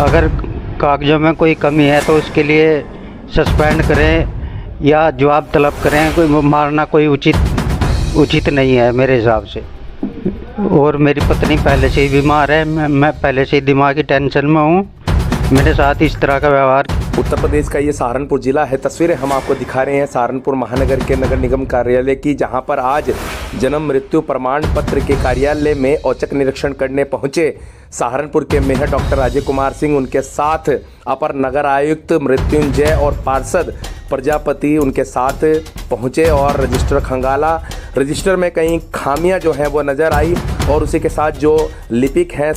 अगर कागज़ों में कोई कमी है तो उसके लिए सस्पेंड करें या जवाब तलब करें। कोई मारना कोई उचित नहीं है मेरे हिसाब से। और मेरी पत्नी पहले से ही बीमार है, मैं पहले से ही दिमागी टेंशन में हूँ। मेरे साथ इस तरह का व्यवहार। उत्तर प्रदेश का ये सहारनपुर जिला है। तस्वीरें हम आपको दिखा रहे हैं सहारनपुर महानगर के नगर निगम कार्यालय की, जहां पर आज जन्म मृत्यु प्रमाण पत्र के कार्यालय में औचक निरीक्षण करने पहुंचे सहारनपुर के मेयर डॉक्टर अजय कुमार सिंह, उनके साथ अपर नगर आयुक्त मृत्युंजय और पार्षद प्रजापति उनके साथ पहुंचे और रजिस्टर खंगाला। रजिस्टर में कई खामियां जो हैं वो नज़र आई और उसी के साथ जो लिपिक हैं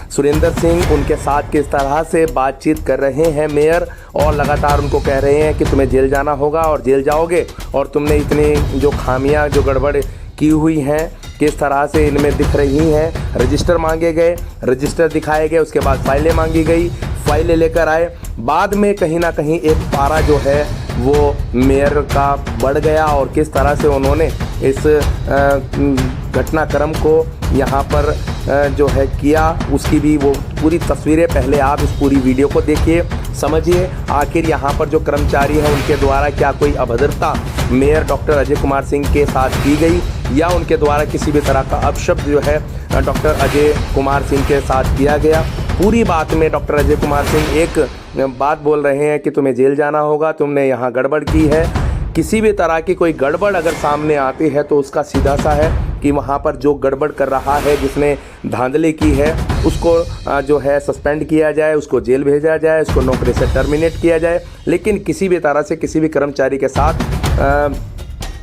सुरेंद्र सिंह, उनके साथ किस तरह से बातचीत कर रहे हैं मेयर और लगातार उनको कह रहे हैं कि तुम्हें जेल जाना होगा और जेल जाओगे, और तुमने इतनी जो खामियां जो गड़बड़ की हुई हैं किस तरह से इनमें दिख रही हैं। रजिस्टर मांगे गए, रजिस्टर दिखाए गए, उसके बाद फाइलें मांगी गई, फाइलें लेकर आए। बाद में कहीं ना कहीं एक पारा जो है वो मेयर का बढ़ गया और किस तरह से उन्होंने इस घटनाक्रम को यहाँ पर जो है किया, उसकी भी वो पूरी तस्वीरें पहले आप इस पूरी वीडियो को देखिए, समझिए आखिर यहाँ पर जो कर्मचारी हैं उनके द्वारा क्या कोई अभद्रता मेयर डॉक्टर अजय कुमार सिंह के साथ की गई या उनके द्वारा किसी भी तरह का अपशब्द जो है डॉक्टर अजय कुमार सिंह के साथ किया गया। पूरी बात में डॉक्टर अजय कुमार सिंह एक बात बोल रहे हैं कि तुम्हें जेल जाना होगा, तुमने यहाँ गड़बड़ की है। किसी भी तरह की कोई गड़बड़ अगर सामने आती है तो उसका सीधा सा है कि वहाँ पर जो गड़बड़ कर रहा है, जिसने धांधली की है, उसको जो है सस्पेंड किया जाए, उसको जेल भेजा जाए, उसको नौकरी से टर्मिनेट किया जाए। लेकिन किसी भी तरह से किसी भी कर्मचारी के साथ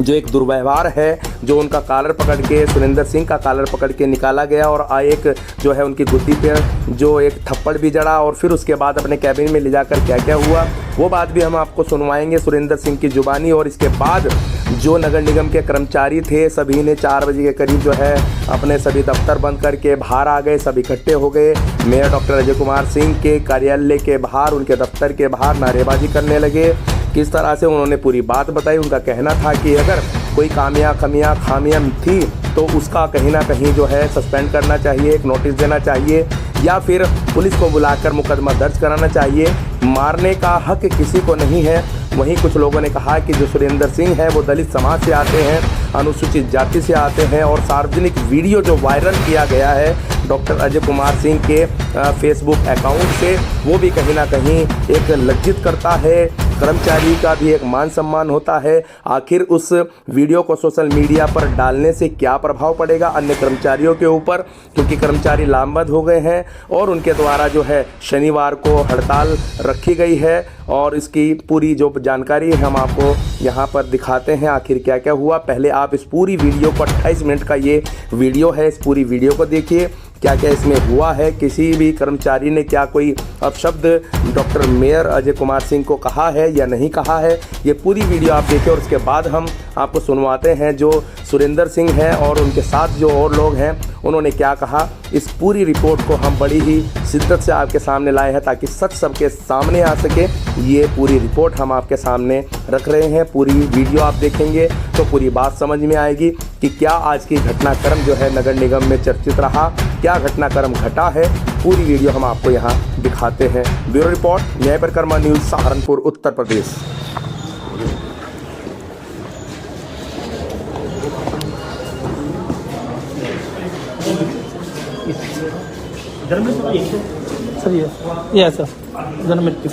जो एक दुर्व्यवहार है, जो उनका कॉलर पकड़ के सुरेंद्र सिंह का कॉलर पकड़ के निकाला गया और एक जो है उनकी गुद्दी पे जो एक थप्पड़ भी जड़ा और फिर उसके बाद अपने कैबिन में ले जाकर क्या क्या हुआ वो बात भी हम आपको सुनवाएंगे सुरेंद्र सिंह की जुबानी। और इसके बाद जो नगर निगम के कर्मचारी थे सभी ने 4 बजे के करीब जो है अपने सभी दफ्तर बंद करके बाहर आ गए, सब इकट्ठे हो गए मेयर डॉक्टर अजय कुमार सिंह के कार्यालय के बाहर, उनके दफ्तर के बाहर नारेबाजी करने लगे। किस तरह से उन्होंने पूरी बात बताई। उनका कहना था कि अगर कोई खामियां थी तो उसका कहीं ना कहीं जो है सस्पेंड करना चाहिए, एक नोटिस देना चाहिए या फिर पुलिस को बुलाकर मुकदमा दर्ज कराना चाहिए। मारने का हक किसी को नहीं है। वहीं कुछ लोगों ने कहा कि जो सुरेंद्र सिंह है वो दलित समाज से आते हैं, अनुसूचित जाति से आते हैं और सार्वजनिक वीडियो जो वायरल किया गया है डॉक्टर अजय कुमार सिंह के फेसबुक अकाउंट से, वो भी कहीं ना कहीं एक लज्जित करता है। कर्मचारी का भी एक मान सम्मान होता है। आखिर उस वीडियो को सोशल मीडिया पर डालने से क्या प्रभाव पड़ेगा अन्य कर्मचारियों के ऊपर, क्योंकि कर्मचारी लामबंद हो गए हैं और उनके द्वारा जो है शनिवार को हड़ताल रखी गई है। और इसकी पूरी जो जानकारी हम आपको यहाँ पर दिखाते हैं आखिर क्या क्या हुआ। पहले आप इस पूरी वीडियो को 28 मिनट का ये वीडियो है, इस पूरी वीडियो को देखिए क्या क्या इसमें हुआ है। किसी भी कर्मचारी ने क्या कोई अपशब्द डॉक्टर मेयर अजय कुमार सिंह को कहा है या नहीं कहा है, ये पूरी वीडियो आप देखिए और उसके बाद हम आपको सुनवाते हैं जो सुरेंद्र सिंह हैं और उनके साथ जो और लोग हैं उन्होंने क्या कहा। इस पूरी रिपोर्ट को हम बड़ी ही शिद्दत से आपके सामने लाए हैं ताकि सच सबके सामने आ सके। ये पूरी रिपोर्ट हम आपके सामने रख रहे हैं। पूरी वीडियो आप देखेंगे तो पूरी बात समझ में आएगी कि क्या आज की घटनाक्रम जो है नगर निगम में चर्चित रहा, क्या घटनाक्रम घटा है। पूरी वीडियो हम आपको यहाँ दिखाते हैं। ब्यूरो रिपोर्ट, न्याय परिक्रमा न्यूज़, सहारनपुर, उत्तर प्रदेश। सर ये सर जन्म मृत्यु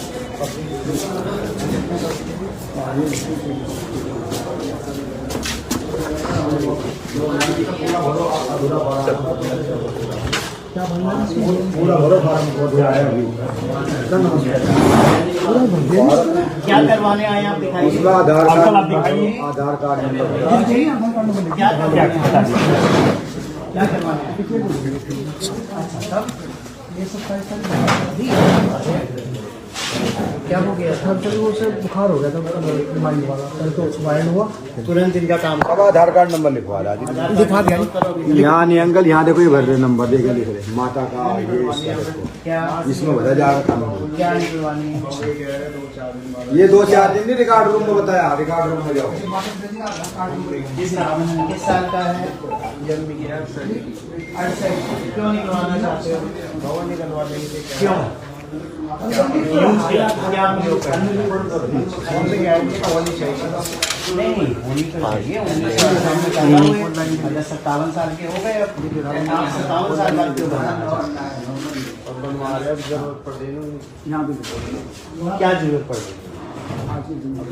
क्या करवाने आए आप दिखाइए। उसका आधार कार्ड क्या करवाने आए। क्या हो गया था? सर वो से बुखार हो गया था माइंड वाला, कल तो वायरल हुआ। तुरंत इनका काम अब आधार कार्ड नंबर लिखवा रहा जी। दिखा दिया यहाँ नहीं अंकल, यहाँ देखो ये भर रहे नंबर देखे लिख रहे माता का ये क्या इसमें बता जाएगा काम। क्या निकलवानी है? ये 2-4 दिन नहीं रिकॉर्ड रूम में बताया, रिकॉर्ड रूम में जाओ। किस साल का है? अच्छा, क्यों निकलवाना चाहते हो? निकलवा देंगे। क्यों? क्या नहीं होनी तो चाहिए। 57 साल के हो गए, अब 57 साल बाद क्यों क्या जरूरत पड़ रही?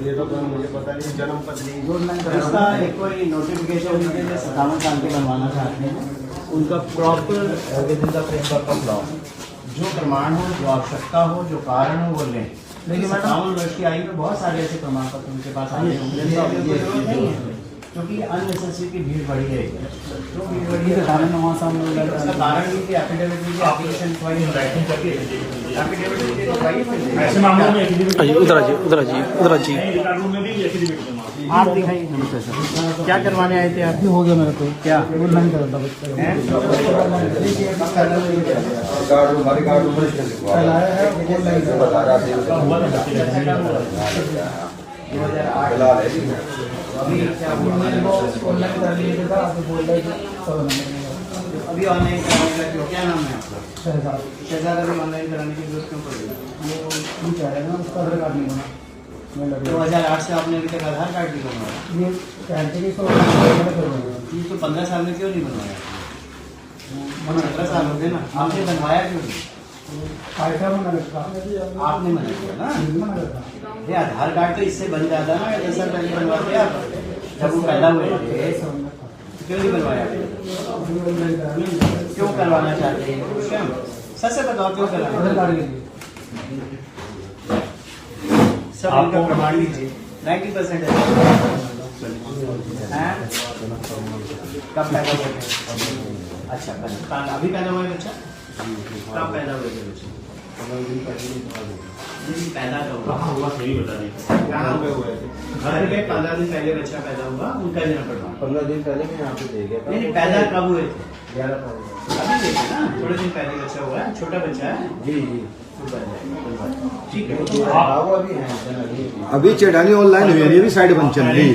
ये तो मुझे पता नहीं, जन्म पत्री इसका एक कोई नोटिफिकेशन 57 साल के बनवाना चाहते हैं, उनका proper with in the framework of law जो प्रमाण हो, जो आवश्यकता हो, जो कारण हो, वो लें। लेकिन 57 वर्ष की आयु में बहुत सारे ऐसे प्रमाण पत्र उनके पास आए होंगे क्योंकि अननेसेसरी की भीड़ बढ़ी है। तो भीड़ बढ़ी है, कारण उसका कारण ये कि एफिडेविट की एप्लीकेशन आप दिखाइए नमस्ते सर, क्या करवाने आए थे आप? हो गया मेरे को, क्या ऑनलाइन कर रहा था बच्चा। रिकॉर्ड रूम लिखवा रहा है, बता रहा अभी ऑनलाइन कराने का क्यों, क्या नाम है आपका? शहजाद। अभी ऑनलाइन कराने की जरूरत क्यों पड़ी? वो कह रहे हैं ना उसका आधार कार्ड नहीं बना। 2008 से आपने अभी तक आधार कार्ड नहीं बनवाया? ये कहते कि ये तो 15 साल में क्यों नहीं बनवाया? 15 साल हो गए ना, आपने बनवाया क्यों नहीं? आईटा मना रखा, आपने मना किया ना। मना रखा। ये आधार कार्ड तो इससे बन जाता ना, 10 साल पहले बनवाते आप, जब वो पैदा हुए थे। क्यों नहीं बनवाया? क्यों करवाना चाहते हैं? क्यों? सच से बताओ, क्यों करवाना? सब इनका प्रमाण लीजिए। 90% है। कब पैदा हुए थे? अच्छा, अभी पैदा हुआ है बच्चा? कब पैदा हुए थे बच्चे? पैदा कब हुआ? कहाँ पे हुए थे? घर के 15 दिन पहले बच्चा पैदा हुआ, उनका जन्म प्रमाण 15 दिन पहले मैं यहाँ पे दे गया था। नहीं, पैदा कब हुए थे? 11 अभी देखे ना, थोड़े दिन पहले बच्चा हुआ है, छोटा बच्चा है। जी ठीक है, अभी चेटानी ऑनलाइन हुई है, ये भी साइड बन चल रही है।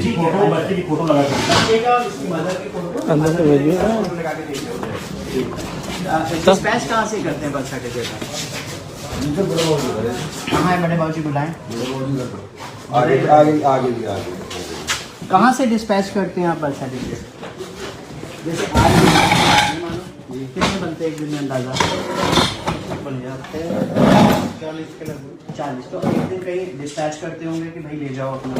बच्चे का और उसकी मदर के फोटो अंदर से भेजिए, लगा के देखिए। डिस्पैच कहाँ से करते हैं बर्थ सर्टिफिकेट? कहाँ है बड़े बाबूजी, बुलाएं। आगे कहाँ से डिस्पैच करते हैं आप बर्थ सर्टिफिकेट? जैसे आज कितने बनते हैं एक दिन में अंदाजा? बन जाते हैं 40। तो एक दिन कहीं डिस्पैच करते होंगे कि भाई ले जाओ अपना,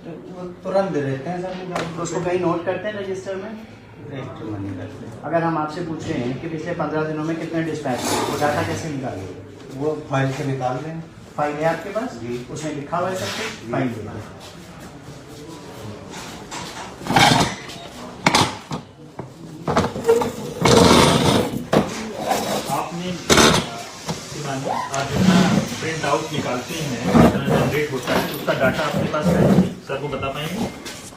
तो वो तुरंत दे देते हैं सर। तो उसको कहीं नोट करते हैं रजिस्टर में? रजिस्टर में नहीं करते। अगर हम आपसे पूछे हैं कि पिछले 15 दिनों में कितने डिस्पैच हुए, वो डाटा कैसे निकालेंगे? वो फाइल से निकाल लें। फाइल है आपके पास? जी। उसमें लिखा हुआ है सब कुछ? फाइल है। आपने प्रिंट आउट निकालते हैं, जनरेट होता है, उसका डाटा आपके पास है? सर को बता पाएंगे?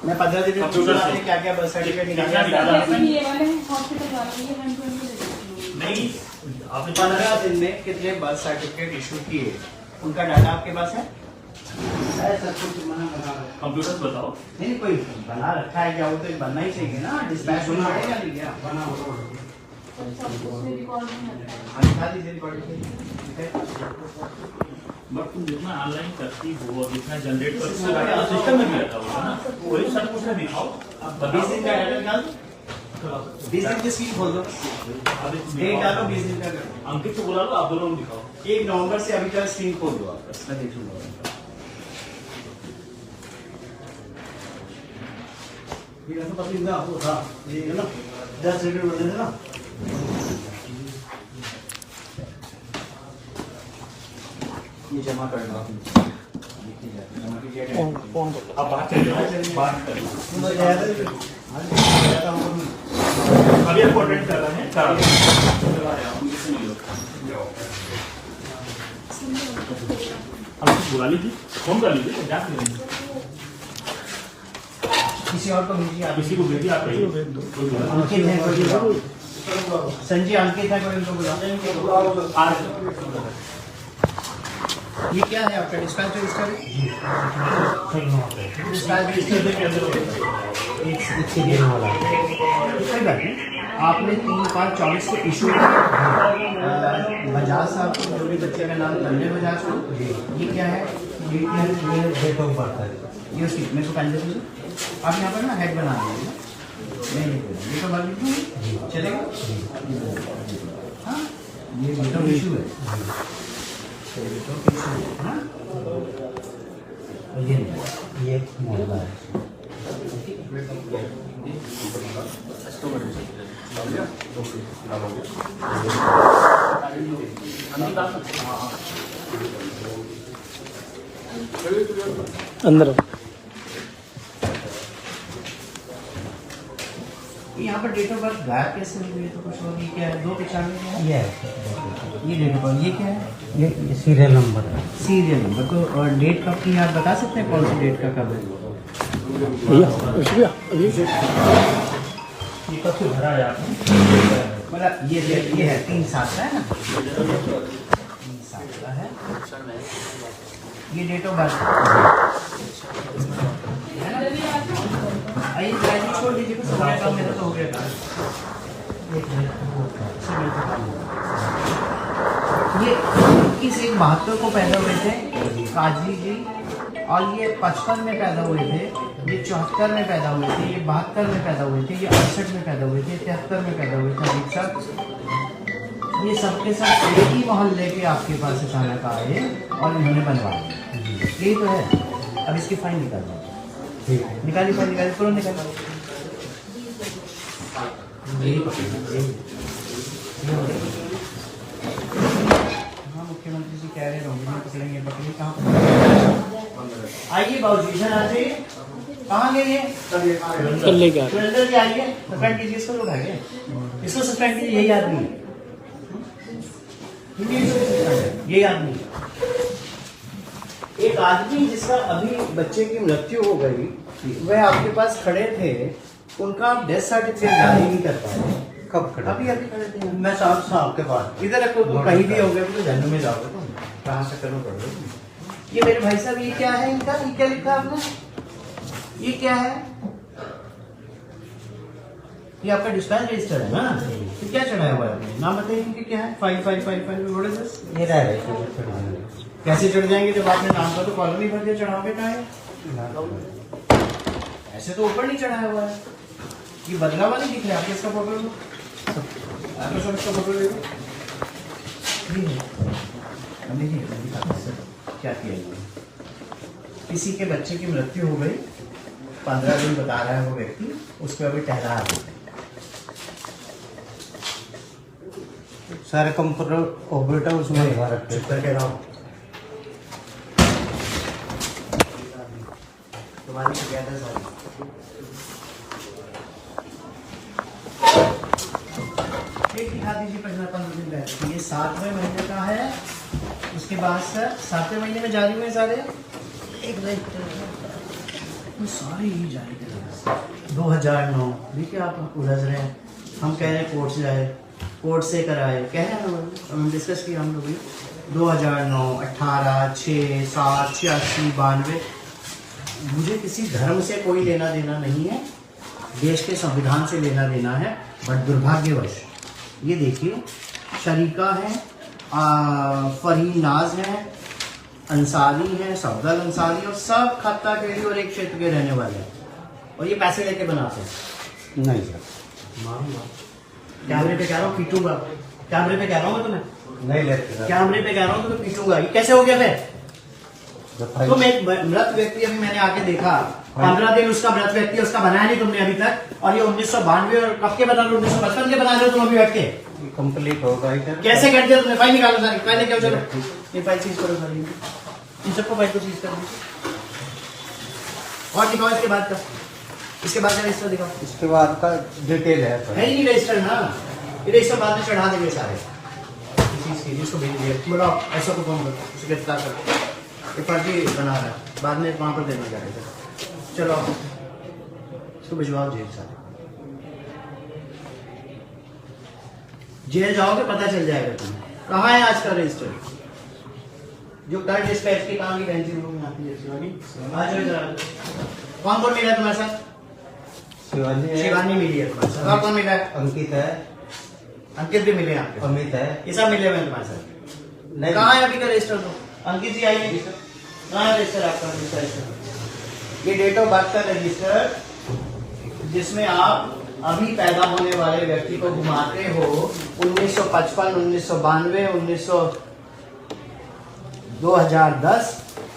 मैं 15 दिन में पूछा आपने क्या क्या बर्थ सर्टिफिकेट निकाला? नहीं, आपने 15 दिन में कितने बर्थ सर्टिफिकेट इशू किए, उनका डाटा आपके पास है? सब कुछ मना बना रहा है। कंप्यूटर बताओ। नहीं, कोई बना रखा है क्या? वो तो बनना ही चाहिए ना, डिस्पैच होना पड़ेगा नहीं क्या? बना हो दिखा दीजिए रिकॉर्ड। बट तुम जितना ऑनलाइन करती हो और जितना जनरेट करती हो, सिस्टम में भी रखा होगा ना, वही सब कुछ में दिखाओ। अब 20 दिन का डाटा निकाल दो, 20 दिन की स्कीम खोल दो, डेट डालो, 20 दिन का कर दो। अंकित को बुला लो, आप दोनों दिखाओ। 1 नवंबर से अभी तक स्क्रीन खोल दो आप, मैं देख लूंगा। ये तो पसंदीदा हो था, ये है ना 10 लीटर बदल देना। ये जमा करना अब बात चल रही है, बात कर लो। अभी आपको अटेंड कर रहे हैं, करा बुला लीजिए, फोन कर लीजिए, जांच करेंगे। किसी और को भेजिए, आप किसी को भेजिए, आप कहिए। अंकित है कोई संजय, अंकित है कोई, उनको बुला। ये क्या है आपका डिस्पैच रजिस्टर? डिस्पैच रजिस्टर एक देने वाला है, कोई बात नहीं। आपने 3/5/24 को इशू बजाज साहब को, जो भी बच्चे का नाम संजय बजाज को, ये क्या है? ये डेट ऑफ बर्थ है। ये उसकी मेरे को पेन दे दीजिए। आप यहाँ पर ना हेड बना दीजिए, नहीं डेट ऑफ बर्थ लिखूँ, चलेगा? हाँ, ये डेट ऑफ इशू है, हाँ? ये मोहल्ला है। अंदर यहाँ पर डेट ऑफ बर्थ गायब कैसे हुई है? तो कुछ और ये क्या है? 295 क्या है? ये डेट ऑफ बर्थ, ये क्या है? ये सीरियल नंबर है। Serial number. तो और डेट कब की आप बता सकते हैं? कौन सी डेट का कब है? ये कब से भरा है आपने? मतलब ये है 3/7 का है ना? 3/7 का है। ये डेट ऑफ बर्थ आइए, ग्रेजुएट छोड़ दीजिए, कुछ हो गया काम, मेरा तो हो गया काम। ये 21/1/72 को पैदा हुए थे काजी जी, और ये 55 में पैदा हुए थे, ये 74 में पैदा हुए थे, ये 72 में पैदा हुए थे, ये 68 में पैदा हुए थे, 73 में पैदा हुए थे। अधीक्षक ये सबके सब एक ही मोहल्ले के आपके पास अचानक आए और इन्होंने बनवाया। यही तो है। अब इसकी फाइन निकालिए, निकालिए फाइन, निकालिए तुरंत, निकालिए। हाँ, मुख्यमंत्री जी कह रहे होंगे पकड़ेंगे, पकड़ेंगे कहाँ? आइए बाबूजी, इधर आ जाइए। कहाँ गए ये? कल लेके आ सुरेंद्र जी आइए, सस्पेंड कीजिए इसको, लोग आइए, इसको सस्पेंड कीजिए। यही आदमी है, यही आदमी। एक आदमी जिसका अभी बच्चे की मृत्यु हो गई, वह आपके पास खड़े थे, उनका आप डेथ सर्टिफिकेट जारी नहीं कर पाए। कब खड़ा? अभी खड़े थे। मैं साहब के पास। इधर रखो, तो कहीं भी हो गए तो जन्म में जाओगे, तो कहाँ से करो पड़ो। ये मेरे भाई साहब, ये क्या है इनका? ये क्या लिखा आपने? ये क्या है? ये आपका डिस्पैच रजिस्टर है ना? तो क्या चढ़ाया हुआ है आपने? नाम बताइए इनके क्या है? 5555 व्हाट इज दिस? ये रह रहे थे। कैसे चढ़ जाएंगे जब आपने नाम का तो कॉलम ही भर दिया? चढ़ाओगे कहाँ है? ऐसे तो ऊपर नहीं चढ़ाया हुआ है। ये बदला हुआ नहीं दिख रहा है आपके? इसका फोटो लो, आपका सब इसका फोटो ले लो। क्या किया इन्होंने? किसी के बच्चे की मृत्यु हो गई, 15 दिन बता रहा है वो व्यक्ति, उसको अभी टहला है। सारे कंप्यूटर ऑपरेटर उसमें लगा रखते चुप करके रहो। तुम्हारी शिकायत है सारी। एक दिखा दीजिए 15 दिन पहले। ये 7वें महीने का है, उसके बाद सर 7वें महीने में जारी हुए सारे, एक तो सारे ही जारी कर 2009। देखिए आप उलझ रहे हैं, हम कह रहे हैं कोर्ट से जाए, कोर्ट से कराए, कह रहे हैं हम डिस्कस किया हम लोग भी। 2009, 18, 6, 7, 86, 92। मुझे किसी धर्म से कोई लेना देना नहीं है, देश के संविधान से लेना देना है। बट दुर्भाग्यवश ये देखिए, शरीका है, फरहीन नाज है, अंसारी है, सफदल अंसारी, और सब खत्ता केड़ी और एक क्षेत्र के रहने वाले हैं, और ये पैसे लेके बनाते हैं। नहीं सर, कैमरे पे कह रहा हूँ, पीटूंगा। कैमरे पे कह रहा हूँ मैं तुम्हें, नहीं लेते। कैमरे पे कह रहा हूँ तुम्हें पीटूंगा। ये कैसे हो गया फिर? तुम एक मृत व्यक्ति, अभी मैंने आके देखा, 15 दिन उसका मृत व्यक्ति उसका बनाया नहीं तुमने अभी तक, और ये 1992 और कब के बना लो, 1955 के बना रहे हो तुम अभी बैठ के। कंप्लीट होगा इधर। कैसे कर दिया तुमने? फाइल निकालो सारी, फाइल लेके आओ, चलो ये फाइल चीज करो सारी, इन सबको फाइल को चीज कर दीजिए। और दिखाओ इसके बाद का, इसके बाद का रजिस्टर दिखाओ। इसके बाद का डिटेल है सर। है ही नहीं रजिस्टर ना, ये रजिस्टर बाद में चढ़ा देंगे सारे। चीज कीजिए, इसको भेज दिए, बोलो ऐसा को फोन करो, उसे गिरफ्तार करो। ये फर्जी बना रहा है, बाद में वहाँ पर देना जाएगा। चलो इसको भिजवाओ जेल सारे, जेल जाओगे पता चल जाएगा तुम्हें कहाँ है आज का रजिस्टर। जो थर्ड डिस्पैच की काम की बहन जी लोग आती है शिवानी, आ जाओ जरा। कौन कौन मिला तुम्हारे साथ? शिवानी मिली है तुम्हारे साथ। और कौन मिला है? अंकित है, अंकित भी मिले आपके? अमित है। ये सब मिले हुए हैं तुम्हारे साथ? नहीं। कहाँ है अभी का रजिस्टर? तो अंकित जी आइए, कहाँ है रजिस्टर आपका? रजिस्टर ये डेट ऑफ बर्थ का रजिस्टर जिसमें आप अभी पैदा होने वाले व्यक्ति को घुमाते हो 1955, 1992, 2010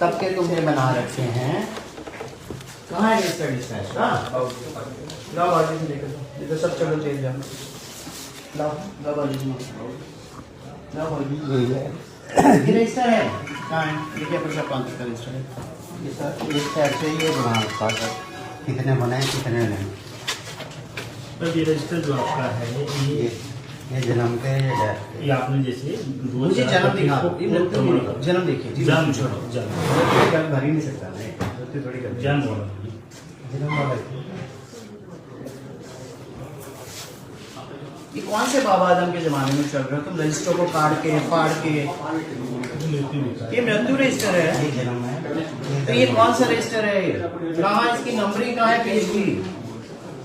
तब के तुम्हें बना रखे हैं। कहाँ है रजिस्टर डिस्पैच? लाओ बाजू से लेकर जाओ, ये तो सब चलो चेंज जाओ। लाओ बाजू से लाओ बाजू। ये रजिस्टर है कहाँ है? देखिए अपने साथ 5 का रजिस्टर है ये सर एक साइड से ये बना था सर, कितने बने कितने नहीं। तो ये रजिस्टर जो आपका है ये जन्म के ये आपने जैसे मुझे जन्म दिखा, जन्म देखिए, जन्म छोड़ो, जन्म भर ही नहीं सकता नहीं, थोड़ी कर जन्म बोलो। जन्म वाला ये कौन से बाबा आदम के जमाने में चल रहे हो तुम? रजिस्टर को काट के फाड़ के, ये मृत्यु रजिस्टर है। ये जन्म है। तो ये कौन सा रजिस्टर है? कहाँ इसकी नंबरिंग कहाँ है? पेज की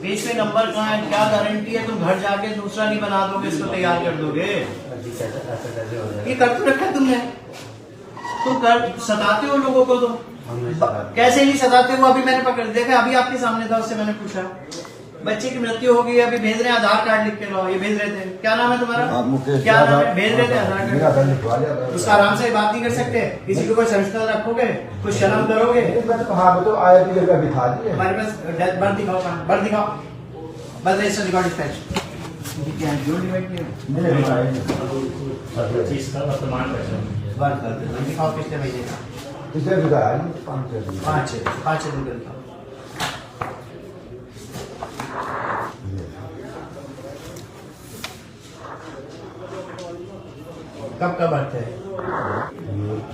पेज पे नंबर कहाँ है? क्या गारंटी है तुम घर जाके दूसरा नहीं बना दोगे, इसको तैयार कर दोगे? ये कर तो रखा तुमने, तुम कर सताते हो लोगों को। तुम कैसे नहीं सताते हो? अभी मैंने पकड़ देखा, अभी आपके सामने था, उससे मैंने पूछा बच्चे की मृत्यु हो गई, अभी भेज रहे हैं आधार कार्ड लिख के लाओ। ये भेज रहे थे, क्या नाम है तुम्हारा? क्या नाम है? भेज रहे थे आधार कार्ड, उसका आराम से बात नहीं कर सकते? किसी को कोई संस्कार रखोगे, कुछ शर्म करोगे? हमारे पास बर्थ दिखाओ, बर्थ दिखाओ, बर्थ रजिस्टर दिखाओ, डिस्पैच क्या है? जो डिवाइड किया 25 का वर्तमान बर्थ दिखाओ, कितने महीने का? 5 दिन का दिखाओ। कब का बर्थ है?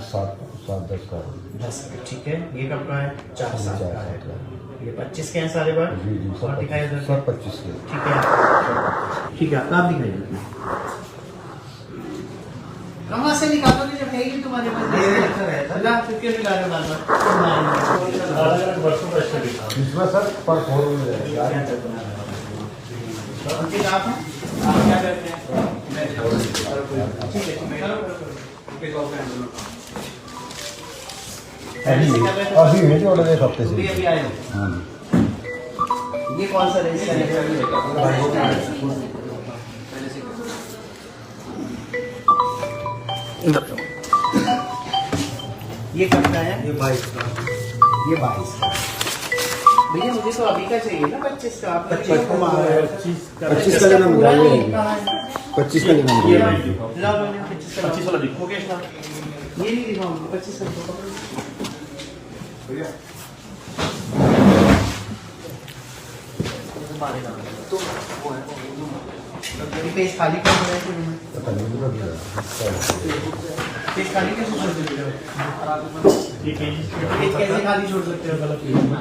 7-10 का 10 का, ठीक है। ये कब का है? 4 साल का है। ये 25 के हैं सारे बार? और दिखाइए इधर। सब 25 के। ठीक है, ठीक है, आप दिखाइए। कहाँ से निकालोगे जब है ही तुम्हारे पास? अल्लाह फिर क्यों निकाल रहे बार-बार? वर्षों का स्टडी था इसमें सर पर फोन में अंकित आप हैं? आप क्या करते हैं? ठीक है, अभी है जो एक हफ्ते से। अभी आए हो? हाँ जी। ये कौन सा रजिस्टर है? ये कब का है? ये 22 का। ये 22 का। भैया मुझे तो अभी का चाहिए ना, 25 का। आप 25 का घुमा रहे हो। 25 का जन्म पूरा नहीं है। कहाँ है? 25 का जन्म ये है। लाओ, 25 वाला दिखाओ। मुकेश लाओ। ये नहीं दिखाऊंगा, 25 का दिखाओ। ये पेज खाली कर रहा है तुम्हें? पता नहीं पेज खाली कैसे छोड़ सकते हो? ये पेज पेज कैसे खाली छोड़ सकते हो?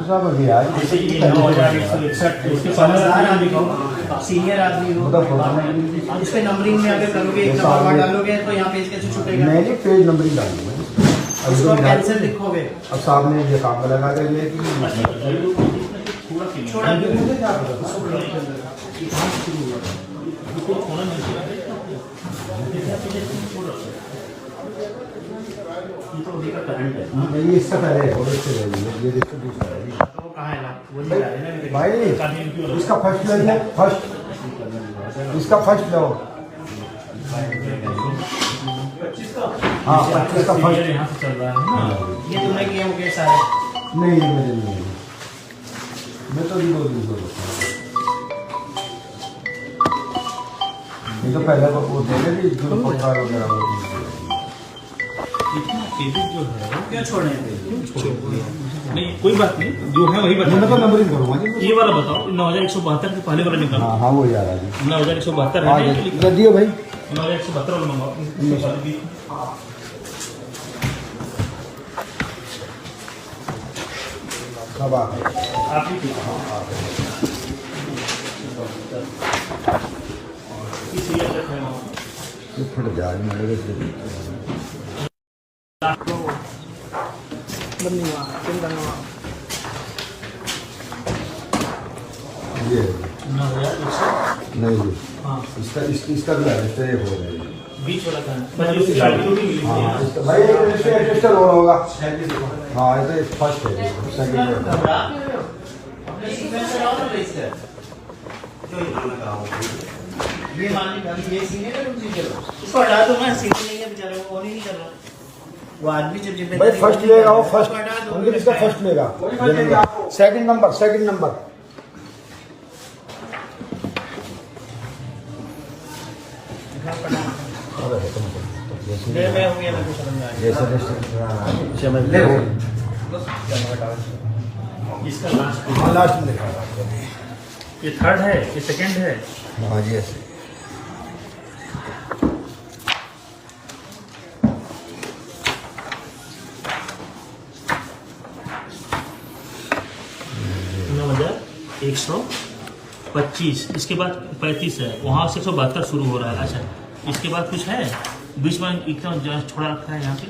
सब अभी आज जैसे कि 9161 उसके समझदार आदमी हो, सीनियर आदमी हो, इस पे नंबरिंग में अगर करोगे, एक नंबर डालोगे तो यहाँ पेज कैसे छूटेगा? मैंने पेज नंबरिंग डाली है। उसको कैंसिल लिखोगे। अब सामने ये काम में लगा देंगे कि छोड़ा ये तो अभी का करंट है। ये इससे पहले और इससे पहले ये देखो दूसरा है। तो वो कहाँ है ना? वो नहीं आ रहे ना। भाई इसका फर्स्ट ले, फर्स्ट इसका फर्स्ट लो। हाँ 25 का फर्स्ट। यहाँ से चल रहा है ना। ये तुमने किए होंगे सारे? नहीं ये मेरे नहीं है। मैं तो भी 2 दिन से ये तो पहले तो वो थे कि जो पकार वगैरह वो इतना पेजेस जो है क्यों छोड़े हैं? नहीं कोई बात नहीं, जो है वही मैं तो बताओ। नंबरिंग करूंगा जी। ये वाला बताओ, 9172 के पहले वाला निकालो। हाँ वो याद आ गया। 9172 हाँ है ये कर दियो भाई। 9172 वाला मंगाओ। सब आ गए। आप ही इस सीरियल तक है वहाँ ये फट जाए मेरे से। ये नहीं जी, इसका भी रजिस्टर एक हो रहा है। बीच वाला था मतलब उसकी गाड़ी तो नहीं मिली हाँ, इसका भाई एक रजिस्टर और होगा। हाँ, ये तो फर्स्ट है, सेकंड है। ये मान लीजिए अभी ये सीनियर है, तुम सीनियर हो, इसको हटा दो ना, सीनियर नहीं है बेचारा, वो नहीं कर रहा, वो आदमी जब जिम्मेदारी भाई फर्स्ट लेगा वो, फर्स्ट हटा दो, उनके इसका फर्स्ट लेगा। Second number, second number. मैं हूँ या मैं कुछ समझ में आ जैसे इसका लास्ट हाँ, लास्ट में लिखा। ये थर्ड है, ये सेकंड है। हाँ जी, ऐसे 9,125, इसके बाद 35 है, वहाँ से 172 शुरू हो रहा है। अच्छा, इसके बाद कुछ है बीच में एकदम छोड़ा रखा है यहाँ पे।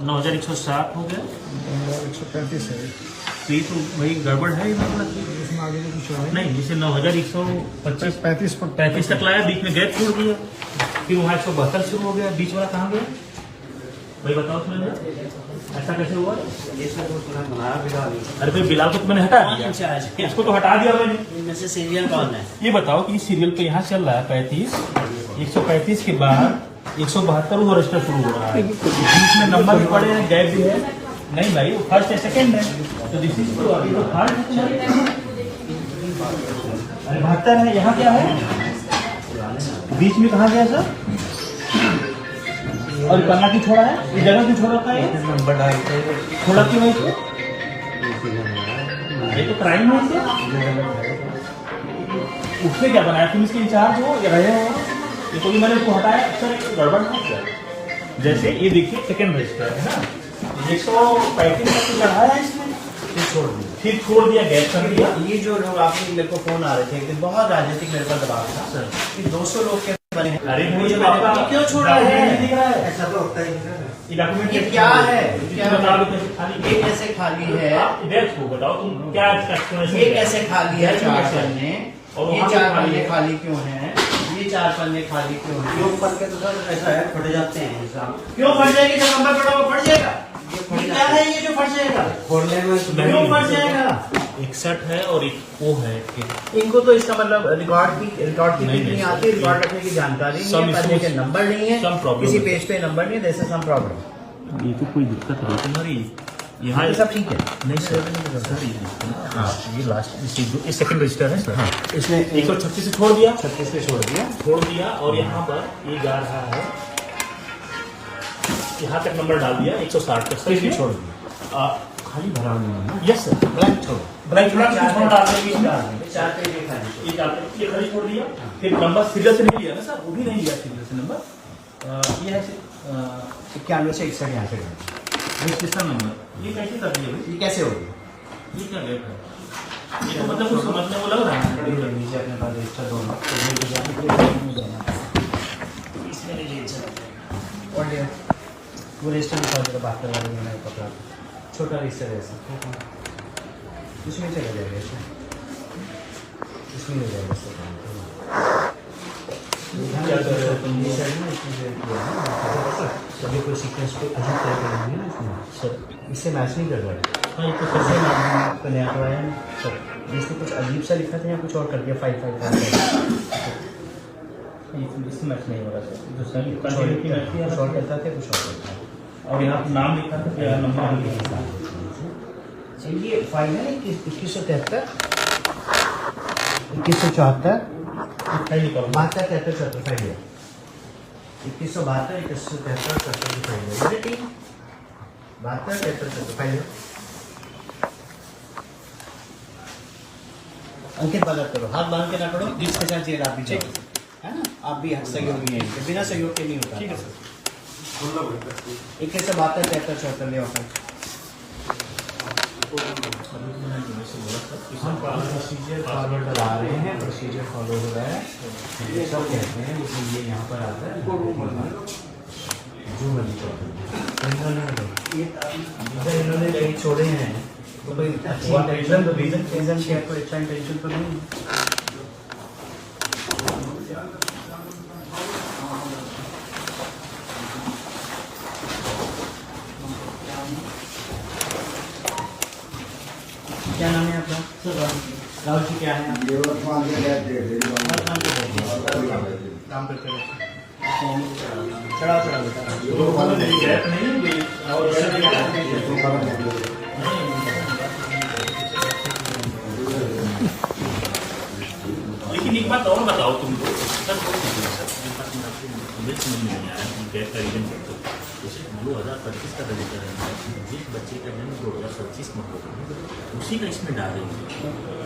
9,160 हो गया, 135 है। तो ये तो वही गड़बड़ है मतलब इसमें आगे तो कुछ है नहीं। जैसे 9,125 35 तक लाया, बीच में गैप छोड़ दिया, फिर वहाँ 172 शुरू हो गया, बीच वाला कहाँ गया भाई बताओ तुम्हें, ऐसा कैसे हुआ? अरे भाई बिलाल को तो मैंने हटा दिया, इसको तो हटा दिया मैंने। इनमें से सीरियल कौन है? ये बताओ कि इस सीरियल पे यहाँ चल रहा है 35, 135 के बाद 172 वो रजिस्टर शुरू हो रहा है, बीच में नंबर भी पड़े हैं, गैप भी है। नहीं भाई वो फर्स्ट है सेकंड है, तो दिस इज तो अभी तो थर्ड है। अरे 72 है, यहाँ क्या है बीच में, कहाँ गया सर? और पन्ना क्यों छोड़ा है, ये जगह क्यों छोड़ रखा है? नंबर डाल छोड़ा क्यों है? ये तो क्राइम है, उसने क्या बनाया? तुम इसके इंचार्ज हो या रहे हो? ये तो भी मैंने उसको हटाया, सर गड़बड़ है सर। जैसे ये देखिए सेकंड रजिस्टर है ना, 135 तक चढ़ाया इसमें, फिर छोड़ दिया, गैप कर दिया। ये जो लोग आपके मेरे को फोन आ रहे थे एक दिन, बहुत राजनीतिक मेरे पर दबाव था सर कि 200 लोग के बने हैं। अरे मुझे क्यों छोड़ा है? दिख रहा है, ऐसा तो होता ही नहीं। ये डॉक्यूमेंट ये क्या है? क्या बता है? दो कैसे खाली, ये कैसे खाली है? देखो बताओ तुम क्या explanation ये है? कैसे खाली है? चार कैसे? पन्ने, और ये वहाँ 4 पे खाली पन्ने है। खाली क्यों हैं? ये 4 पन्ने खाली क्यों हैं? योग पल के तो सर ऐसा है, फट जाते हैं हिसाब। क्यों फट जाएगी? जब नंबर पड़ा हुआ फट जाएगा। ये क्या है ये जो फट जाएगा? खोलने में क्यों फट जाएगा? 61 है और एक वो है कि इनको तो इसका मतलब रिकॉर्ड की नहीं, नहीं नहीं, आती, रिकॉर्ड रखने की जानकारी नहीं Some है, पन्ने के issues- नंबर नहीं है, some problem किसी है। पेज पे नंबर नहीं है, जैसे सम प्रॉब्लम। ये तो कोई दिक्कत है तुम्हारी यहाँ ये सब ठीक है। नहीं सर, हाँ ये लास्ट ये सेकंड रजिस्टर है सर। हाँ इसने 136 से छोड़ दिया, 36 से छोड़ दिया। और यहाँ पर ये जा रहा है, यहाँ तक नंबर डाल दिया 160 तक सर, इसने छोड़ दिया। खाली भरा हुआ है। यस सर, ब्लैंक छोड़ो। ब्लैंक छोड़ा, छोड़ डाल देंगे इसमें। 4 पेज ये खाली छोड़ो। ये खाली छोड़ दिया, फिर नंबर सीरियल से नहीं लिया ना सर, वो भी नहीं लिया सीरियल से नंबर। ये है 91 से 61 यहाँ से रजिस्ट्रेशन नंबर, ये कैसे कर दिया भाई? ये कैसे होगी? ये क्या गैप है? ये तो मतलब कुछ समझने को लग रहा है। नीचे अपने पास रजिस्टर दोनों इसमें नहीं रजिस्टर और वो रजिस्टर दिखा दो, बात कर रहा हूँ मैंने पकड़ा, छोटा रजिस्टर है ऐसा, इसमें चला जाएगा, इसमें ले जाएगा क्या कर रहे हो तुम? सभी कोई सीक्वेंस को अजीब तरह के नहीं है ना इसमें, सर इससे मैच नहीं कर रहा है। हाँ ये तो कैसे सर आपको नया करवाया है सर, इसने कुछ अजीब सा लिखा था या कुछ और कर दिया, 5 इससे मैच नहीं हो रहा सर, दूसरा कुछ और करता थे, कुछ और करता है। और यहाँ पे नाम लिखा था, क्या नंबर लिखा था? चलिए फाइनल 2173 2174 नहीं करो 72 73 74 फाइल है, 2172 2173 74 की फाइल है, ये ठीक 72 73 74 फाइल है। अंकित बात करो, हाथ बांध के ना करो, जिसके साथ जेल आप भी जाओ, है ना, आप भी सहयोगी हैं बिना सहयोग के नहीं होता। ठीक है सर, 2172 73 74 ले ऑफर प्रोसीजर फॉलो करा रहे हैं, प्रोसीजर फॉलो हो रहा है, ये सब कहते हैं, लेकिन ये यहाँ पर आता है जो मर्जी इन्होंने कहीं छोड़े हैं तो कोई रीजन क्या, कोई अच्छा इंटेंशन तो नहीं। क्या नाम है आपका? राहुल जी, क्या है आप? काम करते हैं, चढ़ा बेटा लेकिन एक बात और बताओ तुमको सर, मुझे समझ में नहीं आ रहा है गैप का रीजन क्या। जैसे 2025 का रजिस्टर है, जिस बच्चे का जन्म 2025 में होगा उसी का इसमें डाल देंगे।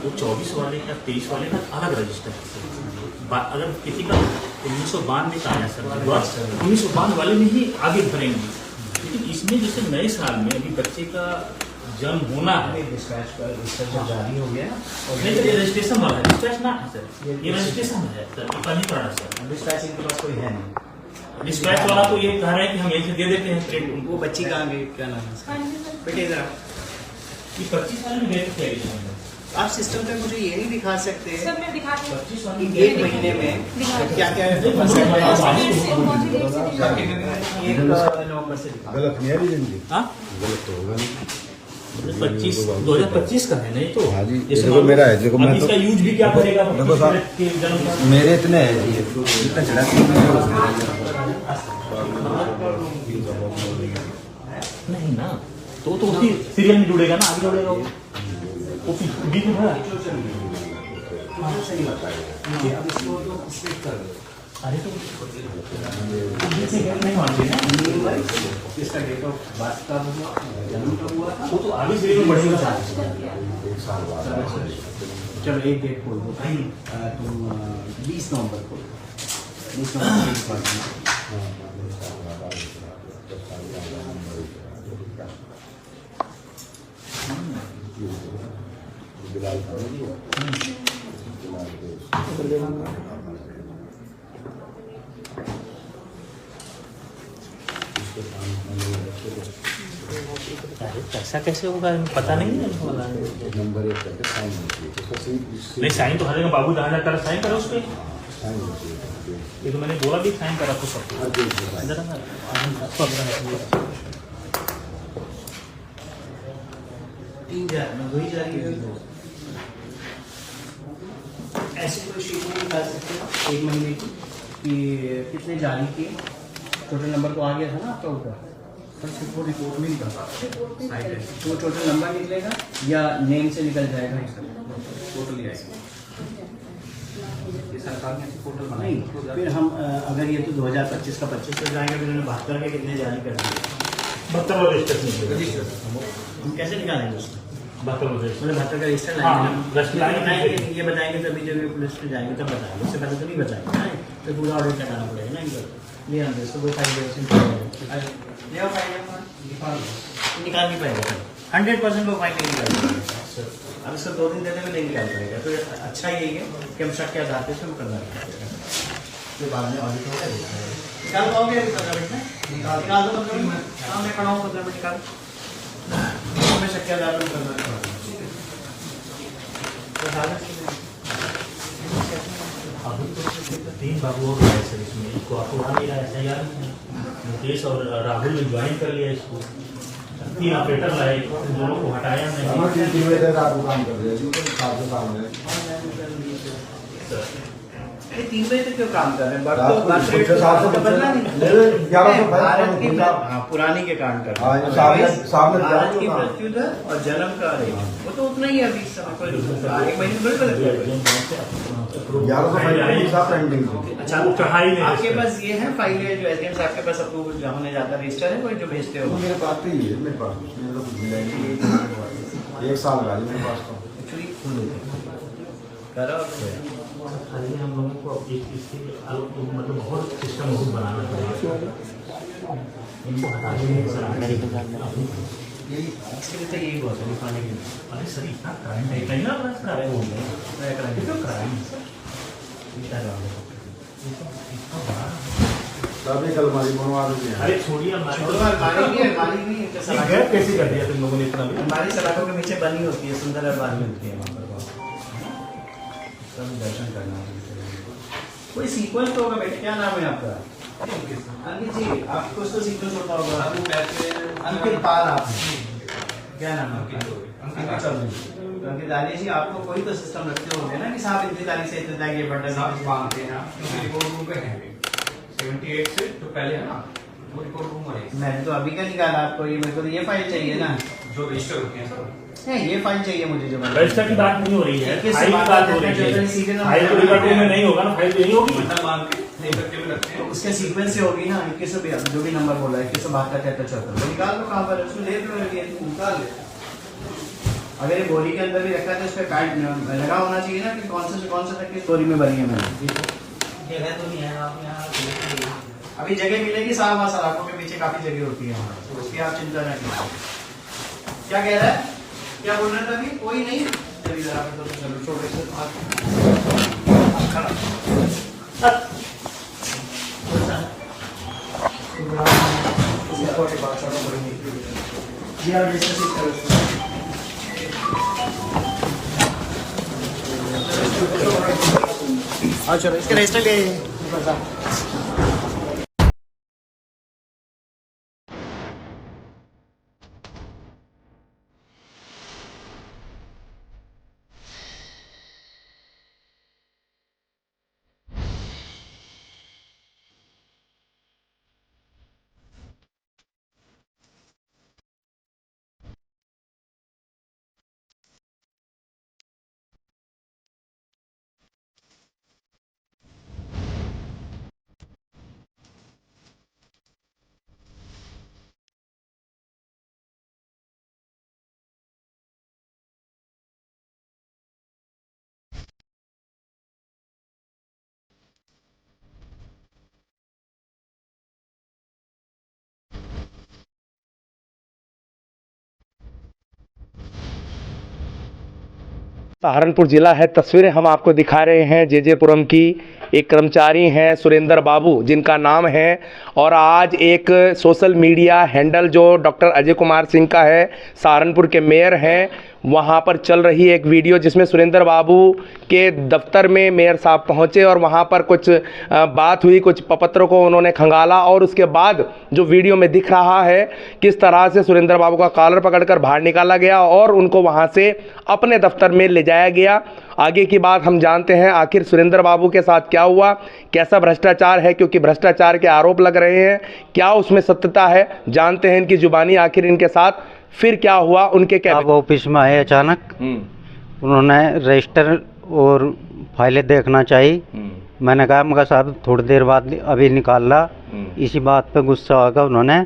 वो 24 वाले का 23 वाले का अलग रजिस्टर है। अगर किसी का 1992 का आया सर, 1992 वाले में ही आगे भरेंगे। लेकिन इसमें जैसे नए साल में अभी बच्चे का जन्म होना है, डिस्पैच का रजिस्टर जारी हो गया और नहीं सर, ये रजिस्ट्रेशन वाला है, डिस्पैच ना है सर, ये रजिस्ट्रेशन है सर, इतना नहीं पड़ा सर। डिस्पैच इनके पास कोई है नहीं। डिस्पैच वाला तो ये कह रहे हैं कि हम यहीं से दे देते हैं प्रिंट उनको। वो बच्ची कहाँ गई, क्या नाम है उसका? बेटे इधर आओ। ये 25 वाले में गए थे आप सिस्टम पे मुझे ये नहीं दिखा सकते सब मैं दिखाती हूँ। 25 वाले कि एक महीने में क्या क्या एक एक नवंबर से दिखा। गलत नहीं है रीजन जी, हाँ गलत तो होगा नहीं। 2025 का है नहीं तो। हाँ जी, जैसे देखो मेरा है, देखो अब मैं तो इसका यूज भी क्या करेगा देखो साहब, के जन्म का? मेरे इतने है जी, इतना चढ़ा नहीं ना, तो उसी सीरियल में जुड़ेगा ना, आगे जुड़ेगा वो बीच में है। अरे तो नहीं मानते ना, इसका डेट ऑफ बर्थ कब हुआ, जन्म कब हुआ था, वो तो आगे सीरियल में बढ़ेगा। चलो एक डेट खोल दो भाई, तुम 20 नवंबर खोल दो, 20 नवंबर की बात है। ऐसा कैसे होगा, पता नहीं है वाला। नंबर 1 करके साइन होती है, नहीं साइन तो हर जगह बाबू जहाँ जाता है साइन करो उस पर। साइन होती है। ये तो मैंने बोला भी साइन करा तो सब। ऐसे कोई शीट नहीं निकाल सकते एक महीने की कि कितने जारी किए, टोटल नंबर तो आ गया था ना आपका ऊपर, वो रिपोर्ट नहीं निकलता, तो टोटल नंबर निकलेगा या नेम से निकल जाएगा? टोटली आएगा। ये सरकार ने पोर्टल नहीं, फिर हम अगर ये तो 2025 का 25 पर जाएंगे, फिर उन्होंने 72 के कितने जारी कर दिए, 72 वाला रजिस्टर नहीं, हम कैसे निकालेंगे उसमें? 72 वाला मतलब 72 का रजिस्टर हाँ, लाएंगे, लाएंगे। ये बताएंगे तभी जब ये पुलिस पे जाएंगे तब बताएंगे, उससे पहले तो नहीं बताएंगे ना, तो पूरा ऑडिट लगाना पड़ेगा ना इनको। ले आते इसको कोई फाइल निकाल नहीं पाएगा सर, 100% वो फाइल नहीं निकाल पाएगा। अब इसको 2 दिन देने में नहीं निकाल पाएगा, तो अच्छा यही है कि हम शक के आधार पे हम करना पड़ेगा, फिर बाद में ऑडिट होगा। निकाल पाओगे अभी 15 मिनट में? निकाल दो 15 मिनट, हाँ मैं खड़ा हूँ 15 मिनट निकाल, हमें शक के आधार पर करना पड़ेगा। 3 बाबू और आए सर इसमें, इसको आपको वहाँ नहीं रहा है यार, मुकेश और राहुल ने ज्वाइन कर लिया इसको, 3 ऑपरेटर लाए, दोनों को हटाया नहीं। रात को काम कर रहे हैं, 3 बजे तक क्यों काम कर रहे हैं? रात को बात रेट तो बदला नहीं, 1100 भारत की पुरानी के कारण कर रहे हैं। भारत की मृत्यु दर और जन्म का रेट वो तो उतना ही है अभी इस समय, कोई एक महीने में बदल गया। अच्छा, आपके पास ये है फाइल है जो एसडीएम साहब के पास अप्रूवल जहाँ होने जाता है, रजिस्टर है कोई जो भेजते हो? मेरे पास तो ही है, मेरे पास मेरे तो कुछ मिला ही नहीं, 1 साल का मेरे पास तो। एक्चुअली करो खाली हम लोगों को इसके मतलब बहुत सिस्टम बहुत बनाना पड़ेगा, इनको हटा देंगे सर। इसके लिए तो यही बहुत है दिखाने के लिए। अरे सर इतना क्राइम है कहीं ना बस अरे हो गया क्यों क्राइम सब एक अलमारी बनवा देंगे। अरे छोड़िए हमारी अलमारी कैसे कर दिया तुम लोगों ने इतना भी हमारी सलाखों के नीचे बनी होती है, सुंदर अलमारी मिलती है वहाँ पर सब दर्शन करना। कोई सीक्वेंस तो होगा बेटे, क्या नाम है आपका? अंकित जी, आपको कुछ तो सीक्वेंस होता होगा। अंकित पाल आप क्या नाम है आपका? अंकित चौधरी। अंकित दानी जी, आपको कोई तो सिस्टम रखते होंगे ना कि साहब इतनी तारीख से इतनी तारीख ये बटन मांगते हैं आप, क्योंकि रिपोर्ट रूम पे हैं 78 से तो पहले है ना वो रिपोर्ट रूम है। मैंने तो अभी का निकाला आपको, ये मेरे को तो ये फाइल चाहिए ना जो रजिस्टर होते हैं सर। ये फाइल चाहिए मुझे जो रजिस्टर की बात नहीं हो रही है, फाइल की बात हो रही है। फाइल तो रिकॉर्ड में नहीं होगा ना, फाइल तो यही होगी मतलब मांग के तो उसके सीक्वेंस से होगी ना। 21 जो भी नंबर बोला है 2172 73 वो निकाल लो, कहाँ पर है उसको ले लो, निकाल ले। अगर ये बोरी के अंदर भी रखा है तो उस पर कार्ड लगा होना चाहिए ना कि कौन से तक की स्टोरी में भरी है मैंने। जगह तो नहीं है आप यहाँ अभी जगह मिलेगी साहब, वहाँ सलाखों के पीछे काफी जगह होती है वहाँ, तो उसकी आप चिंता न कीजिए। क्या कह रहा है, क्या बोल रहा था अभी? कोई नहीं, चलिए जरा तो चलो छोटे से जी आप डिस्कस करो। हाँ चलो इसका रजिस्टर ले आइए। सहारनपुर जिला है, तस्वीरें हम आपको दिखा रहे हैं जेजेपुरम की। एक कर्मचारी हैं सुरेंद्र बाबू जिनका नाम है, और आज एक सोशल मीडिया हैंडल जो डॉक्टर अजय कुमार सिंह का है, सहारनपुर के मेयर हैं, वहाँ पर चल रही एक वीडियो जिसमें सुरेंद्र बाबू के दफ्तर में मेयर साहब पहुँचे और वहाँ पर कुछ बात हुई, कुछ पपत्रों को उन्होंने खंगाला, और उसके बाद जो वीडियो में दिख रहा है किस तरह से सुरेंद्र बाबू का कॉलर पकड़कर बाहर निकाला गया और उनको वहाँ से अपने दफ्तर में ले जाया गया। आगे की बात हम जानते हैं, आखिर सुरेंद्र बाबू के साथ क्या हुआ, कैसा भ्रष्टाचार है, क्योंकि भ्रष्टाचार के आरोप लग रहे हैं, क्या उसमें सत्यता है, जानते हैं इनकी जुबानी आखिर इनके साथ फिर क्या हुआ। उनके क्या अब ऑफिस में आए अचानक, उन्होंने रजिस्टर और फाइलें देखना चाहिए। मैंने कहा मगर साहब थोड़ी देर बाद अभी निकाल ला। इसी बात पे गुस्सा होगा, उन्होंने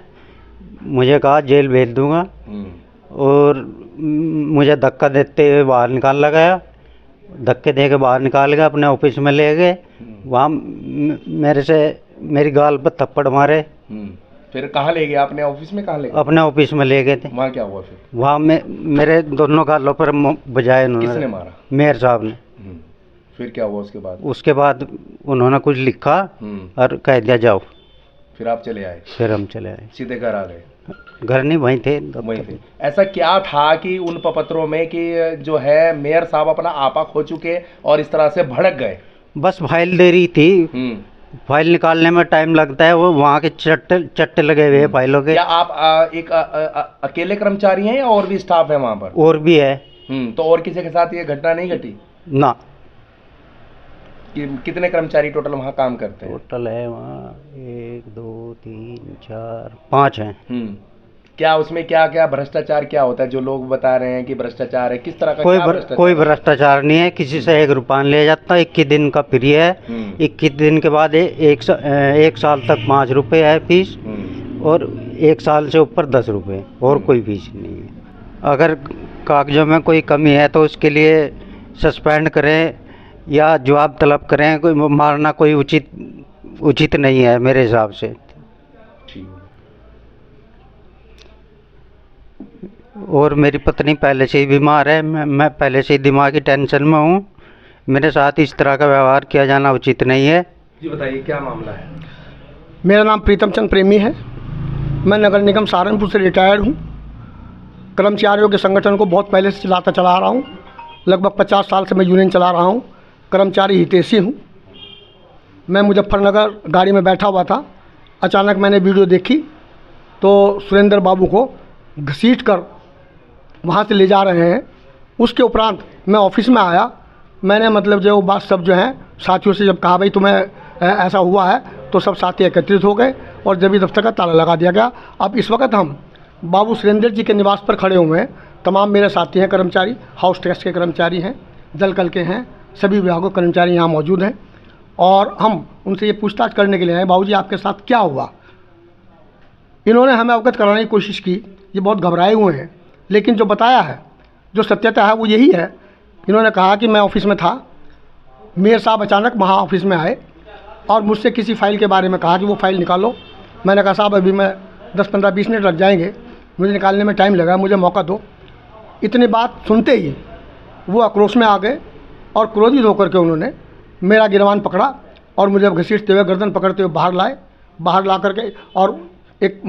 मुझे कहा जेल भेज दूंगा और मुझे धक्का देते हुए बाहर निकाल गया। धक्के दे के बाहर निकाल गया, अपने ऑफिस में ले गए। वहाँ मेरी गाल पर थप्पड़ मारे। फिर कहाँ ले गया? अपने ऑफिस में कहाँ ले गए? अपने ऑफिस में ले गए थे। वहाँ क्या हुआ फिर? वहाँ मेरे दोनों गालों पर बजाए उन्होंने। किसने मारा? मेयर साहब ने। फिर क्या हुआ उसके बाद? उसके बाद उन्होंने कुछ लिखा और कह दिया जाओ। फिर आप चले आए? फिर हम चले आए। सीधे घर आ गए? घर नहीं, वहीं थे। वहीं थे। ऐसा क्या था कि उन पपत्रों में कि जो है मेयर साहब अपना आपा खो चुके और इस तरह से भड़क गए? बस फाइल दे रही थी, फाइल निकालने में टाइम लगता है, वो वहाँ के चट्टे लगे हुए हैं फाइलों के। क्या आप एक अकेले कर्मचारी हैं या और भी स्टाफ है वहाँ पर? और भी है। तो और किसी के साथ ये घटना नहीं घटी ना? कितने कर्मचारी टोटल वहाँ काम करते हैं? टोटल है वहाँ 1 2 3 4 5 हैं। क्या उसमें क्या क्या भ्रष्टाचार क्या होता है जो लोग बता रहे हैं कि भ्रष्टाचार है? किस तरह का? कोई भ्रष्टाचार नहीं है, किसी से 1 रुपया ले जाता। 21 दिन का फ्री है। 21 दिन के बाद 1 साल तक 5 रुपये है फीस, और 1 साल से ऊपर 10 रुपये, और कोई फीस नहीं है। अगर कागजों में कोई कमी है तो उसके लिए सस्पेंड करें या जवाब तलब करें। कोई मारना कोई उचित नहीं है मेरे हिसाब से। ठीक। और मेरी पत्नी पहले से ही बीमार है। मैं पहले से ही दिमागी टेंशन में हूँ। मेरे साथ इस तरह का व्यवहार किया जाना उचित नहीं है। जी बताइए क्या मामला है। मेरा नाम प्रीतम चंद प्रेमी है। मैं नगर निगम सहारनपुर से रिटायर्ड हूँ। कर्मचारियों के संगठन को बहुत पहले से चला रहा हूँ। लगभग 50 साल से मैं यूनियन चला रहा हूँ। कर्मचारी हितैषी हूँ। मैं मुजफ्फरनगर गाड़ी में बैठा हुआ था। अचानक मैंने वीडियो देखी तो सुरेंद्र बाबू को घसीट कर वहाँ से ले जा रहे हैं। उसके उपरांत मैं ऑफिस में आया। मैंने मतलब जो बात सब जो है साथियों से जब कहा भाई तुम्हें ऐसा हुआ है, तो सब साथी एकत्रित हो गए और जब दफ्तर का ताला लगा दिया गया। अब इस वक्त हम बाबू सुरेंद्र जी के निवास पर खड़े हुए हैं। तमाम मेरे साथी हैं कर्मचारी, हाउस टैक्स के कर्मचारी हैं, जल कल के हैं, सभी विभागों के कर्मचारी यहाँ मौजूद हैं और हम उनसे ये पूछताछ करने के लिए आए, बाबूजी आपके साथ क्या हुआ। इन्होंने हमें अवगत कराने की कोशिश की। ये बहुत घबराए हुए हैं, लेकिन जो बताया है, जो सत्यता है वो यही है। इन्होंने कहा कि मैं ऑफिस में था, मेयर साहब अचानक वहाँ ऑफिस में आए और मुझसे किसी फ़ाइल के बारे में कहा कि वो फ़ाइल निकालो। मैंने कहा साहब अभी मैं 10-15-20 मिनट लग जाएंगे, मुझे निकालने में टाइम लगा, मुझे मौका दो। इतनी बात सुनते ही वो आक्रोश में आ गए और क्रोधित होकर के उन्होंने मेरा गिरबान पकड़ा और मुझे घसीटते हुए गर्दन पकड़ते हुए बाहर लाए। बाहर ला करके और एक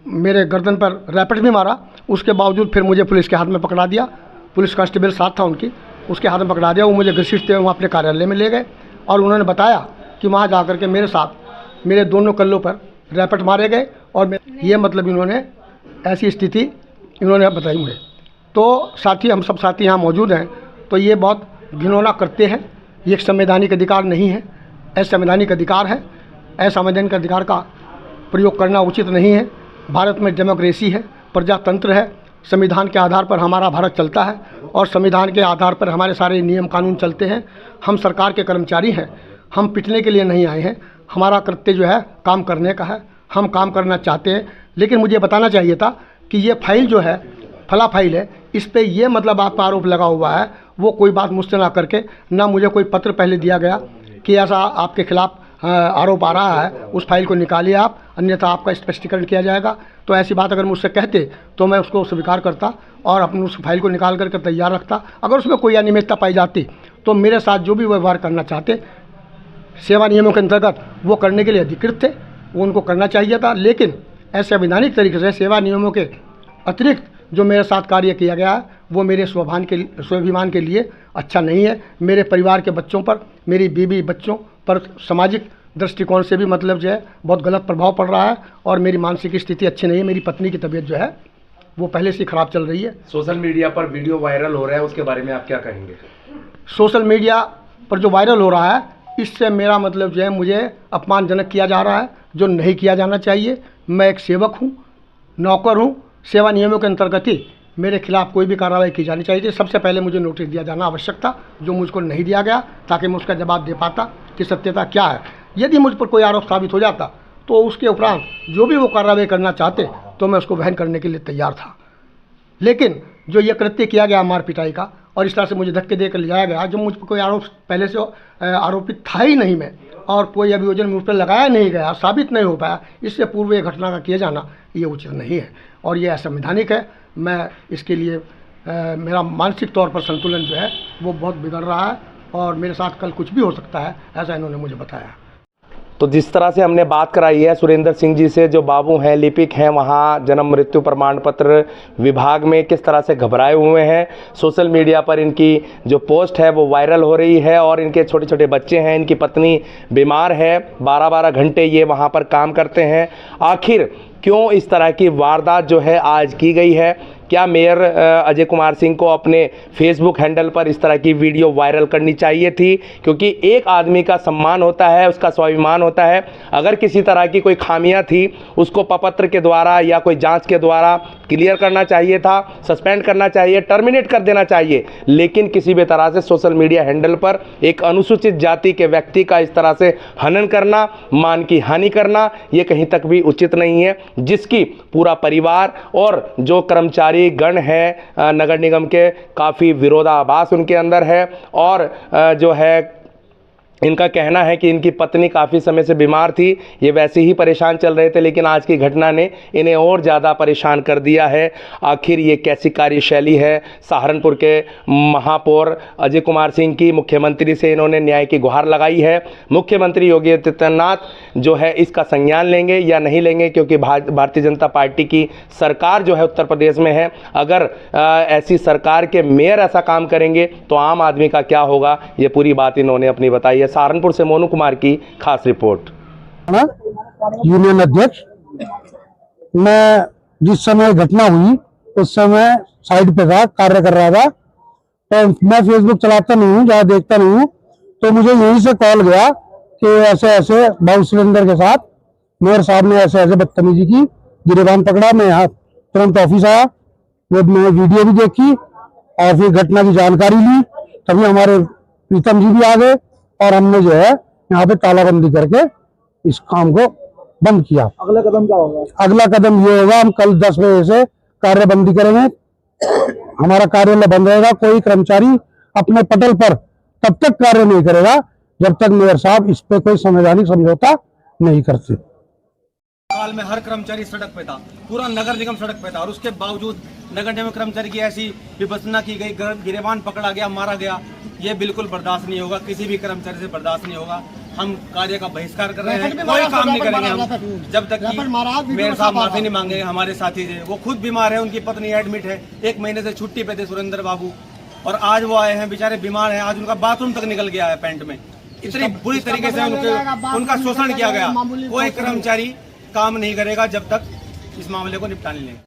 मेरे गर्दन पर रैपेट भी मारा। उसके बावजूद फिर मुझे पुलिस के हाथ में पकड़ा दिया। पुलिस कांस्टेबल साथ था उनकी, उसके हाथ में पकड़ा दिया। वो मुझे घसीटते हुए वहाँ अपने कार्यालय में ले गए और उन्होंने बताया कि वहाँ जा कर के मेरे साथ मेरे दोनों कल्लों पर रैपेट मारे गए और ये मतलब इन्होंने ऐसी स्थिति इन्होंने बताई मुझे। तो साथी, हम सब साथी यहाँ मौजूद हैं, तो ये बहुत घिनौना करते हैं। ये एक संवैधानिक अधिकार नहीं है, असंवैधानिक अधिकार है। असंवैधानिक अधिकार का प्रयोग करना उचित नहीं है। भारत में डेमोक्रेसी है, प्रजातंत्र है, संविधान के आधार पर हमारा भारत चलता है और संविधान के आधार पर हमारे सारे नियम कानून चलते हैं। हम सरकार के कर्मचारी हैं, हम पिटने के लिए नहीं आए हैं। हमारा कृत्य जो है काम करने का है, हम काम करना चाहते हैं। लेकिन मुझे बताना चाहिए था कि ये फाइल जो है फला फाइल है, इस पर ये मतलब आपका आरोप लगा हुआ है। वो कोई बात मुझसे ना करके, ना मुझे कोई पत्र पहले दिया गया कि ऐसा आपके खिलाफ आरोप आ रहा है, उस फाइल को निकालिए आप, अन्यथा आपका स्पष्टीकरण किया जाएगा। तो ऐसी बात अगर मुझसे कहते तो मैं उसको स्वीकार करता और अपनी उस फाइल को निकाल करके तैयार रखता। अगर उसमें कोई अनियमितता पाई जाती तो मेरे साथ जो भी व्यवहार करना चाहते सेवा नियमों के अंतर्गत वो करने के लिए अधिकृत थे, वो उनको करना चाहिए था। लेकिन असंवैधानिक तरीके से सेवा नियमों के अतिरिक्त जो मेरे साथ कार्य किया गया है वो मेरे स्वाभिमान के लिए अच्छा नहीं है। मेरे परिवार के बच्चों पर, मेरी बीवी बच्चों पर सामाजिक दृष्टिकोण से भी मतलब जो है बहुत गलत प्रभाव पड़ रहा है और मेरी मानसिक स्थिति अच्छी नहीं है। मेरी पत्नी की तबीयत जो है वो पहले से ख़राब चल रही है। सोशल मीडिया पर वीडियो वायरल हो रहा है, उसके बारे में आप क्या कहेंगे। सोशल मीडिया पर जो वायरल हो रहा है, इससे मेरा मतलब जो है मुझे अपमानजनक किया जा रहा है, जो नहीं किया जाना चाहिए। मैं एक सेवक हूँ, नौकर हूँ। सेवा नियमों के अंतर्गत ही मेरे खिलाफ कोई भी कार्रवाई की जानी चाहिए। सबसे पहले मुझे नोटिस दिया जाना आवश्यक था, जो मुझको नहीं दिया गया, ताकि मैं उसका जवाब दे पाता कि सत्यता क्या है। यदि मुझ पर कोई आरोप साबित हो जाता तो उसके उपरांत जो भी वो कार्रवाई करना चाहते तो मैं उसको वहन करने के लिए तैयार था। लेकिन जो ये कृत्य किया गया मार पिटाई का और इस तरह से मुझे धक्के देकर ले जाया गया, जो मुझ पर कोई आरोप पहले से आरोपित था ही नहीं मैं, और कोई अभियोजन मुझ पर लगाया नहीं गया, साबित नहीं हो पाया, इससे पूर्व ये घटना का किया जाना ये उचित नहीं है और ये असंवैधानिक है। मैं इसके लिए मेरा मानसिक तौर पर संतुलन जो है वो बहुत बिगड़ रहा है और मेरे साथ कल कुछ भी हो सकता है, ऐसा इन्होंने मुझे बताया। तो जिस तरह से हमने बात कराई है सुरेंद्र सिंह जी से, जो बाबू हैं, लिपिक हैं, वहाँ जन्म मृत्यु प्रमाण पत्र विभाग में किस तरह से घबराए हुए हैं। सोशल मीडिया पर इनकी जो पोस्ट है वो वायरल हो रही है और इनके छोटे छोटे बच्चे हैं, इनकी पत्नी बीमार है, 12-12 घंटे ये वहाँ पर काम करते हैं। आखिर क्यों इस तरह की वारदात जो है आज की गई है? क्या मेयर अजय कुमार सिंह को अपने फेसबुक हैंडल पर इस तरह की वीडियो वायरल करनी चाहिए थी? क्योंकि एक आदमी का सम्मान होता है, उसका स्वाभिमान होता है। अगर किसी तरह की कोई खामियां थी उसको प्रपत्र के द्वारा या कोई जांच के द्वारा क्लियर करना चाहिए था, सस्पेंड करना चाहिए, टर्मिनेट कर देना चाहिए। लेकिन किसी भी तरह से सोशल मीडिया हैंडल पर एक अनुसूचित जाति के व्यक्ति का इस तरह से हनन करना, मान की हानि करना, ये कहीं तक भी उचित नहीं है, जिसकी पूरा परिवार और जो कर्मचारी गण है नगर निगम के काफ़ी विरोधाभास उनके अंदर है और जो है इनका कहना है कि इनकी पत्नी काफ़ी समय से बीमार थी, ये वैसे ही परेशान चल रहे थे, लेकिन आज की घटना ने इन्हें और ज़्यादा परेशान कर दिया है। आखिर ये कैसी कार्यशैली है। सहारनपुर के महापौर अजय कुमार सिंह की मुख्यमंत्री से इन्होंने न्याय की गुहार लगाई है। मुख्यमंत्री योगी आदित्यनाथ जो है इसका संज्ञान लेंगे या नहीं लेंगे, क्योंकि भारतीय जनता पार्टी की सरकार जो है उत्तर प्रदेश में है। अगर ऐसी सरकार के मेयर ऐसा काम करेंगे तो आम आदमी का क्या होगा, ये पूरी बात इन्होंने अपनी बताई है। सहारनपुर से मोनू कुमार की खास रिपोर्ट। यूनियन अध्यक्ष, मैं जिस समय घटना हुई उस समय साइड पे था, कार्य कर रहा था, तो मैं फेसबुक चलाता नहीं हूँ, जहाँ देखता नहीं हूँ, तो मुझे यहीं से कॉल गया कि ऐसे ऐसे बाउल सिलेंडर के साथ मेयर साहब ने ऐसे ऐसे बदतमीजी की, गिरेबान पकड़ा। मैं यहाँ तुरंत ऑफिस आया, वो मैंने वीडियो भी देखी और फिर घटना की जानकारी ली। तभी हमारे प्रीतम जी भी आ गए और हमने जो है यहाँ पे तालाबंदी करके इस काम को बंद किया। अगला कदम क्या होगा? अगला कदम ये होगा, हम कल 10 बजे से कार्यबंदी करेंगे। हमारा कार्यालय बंद रहेगा। कोई कर्मचारी अपने पटल पर तब तक कार्य नहीं करेगा जब तक मेयर साहब इस पे कोई संवैधानिक समझौता नहीं करते। काल में हर कर्मचारी सड़क पे था, पूरा नगर निगम सड़क पे था, और उसके बावजूद नगर निगम कर्मचारी की ऐसी विवशना की गई, गिरेबान पकड़ा गया, मारा गया। ये बिल्कुल बर्दाश्त नहीं होगा, किसी भी कर्मचारी से बर्दाश्त नहीं होगा। हम कार्य का बहिष्कार कर रहे हैं, कोई काम नहीं करेंगे हम जब तक कि मेयर साहब माफी नहीं मांगेंगे। हमारे साथी थे, वो खुद बीमार है, उनकी पत्नी एडमिट है, 1 महीने से छुट्टी पे थे सुरेंद्र बाबू, और आज वो आए हैं बेचारे बीमार हैं। आज उनका बाथरूम तक निकल गया है पैंट में। इतनी बुरी तरीके से उनका शोषण किया गया। कोई कर्मचारी काम नहीं करेगा जब तक इस मामले को निपटा नहीं लेंगे।